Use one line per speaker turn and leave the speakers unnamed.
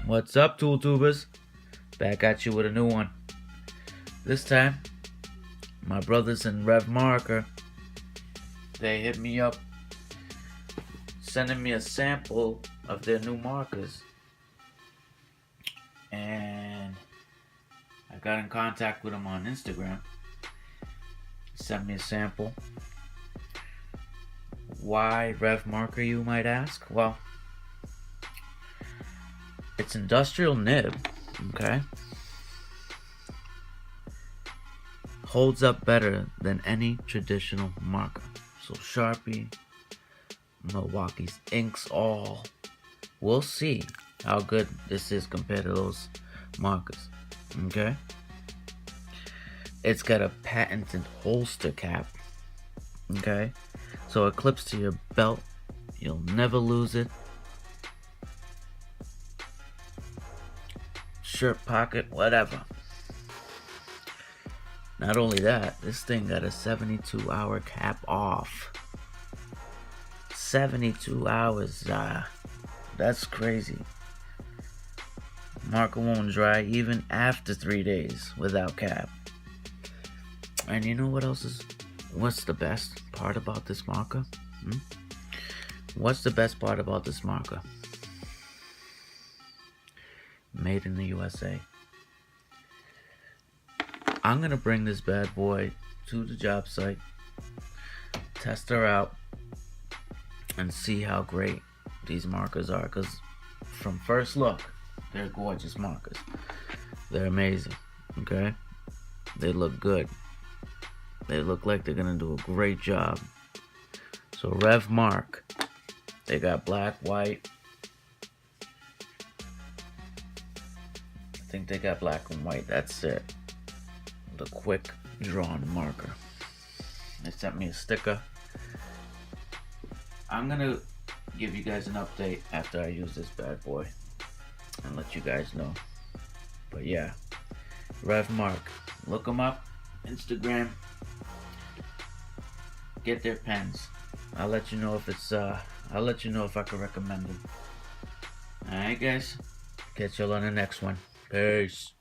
What's up, tool tubers? Back at you with a new one. This time, my brothers in RevMark, they hit me up sending me a sample of their new markers. And I got in contact with them on Instagram. Sent me a sample. Why RevMarker, you might ask? Well, it's industrial nib, okay? Holds up better than any traditional marker. So Sharpie, Milwaukee's inks, all. We'll see how good this is compared to those markers, okay? It's got a patented holster cap, okay? So it clips to your belt. You'll never lose it. Shirt pocket, whatever. Not only that, this thing got a 72-hour cap off. 72 hours, that's crazy. Marker won't dry even after 3 days without cap. And you know what else is, what's the best part about this marker? What's the best part about this marker? Made in the USA. I'm gonna bring this bad boy to the job site, test her out, and see how great these markers are. Because from first look, they're gorgeous markers. They're amazing, okay? They look good. They look like they're gonna do a great job. So RevMark, they got black, white. I think they got black and white, that's it. The QuickDraw marker. They sent me a sticker. I'm gonna give you guys an update after I use this bad boy and let you guys know. But yeah, RevMark, look them up, Instagram. Get their pens. I'll let you know if it's I'll let you know if I can recommend them. Alright guys, catch y'all on the next one. Peace.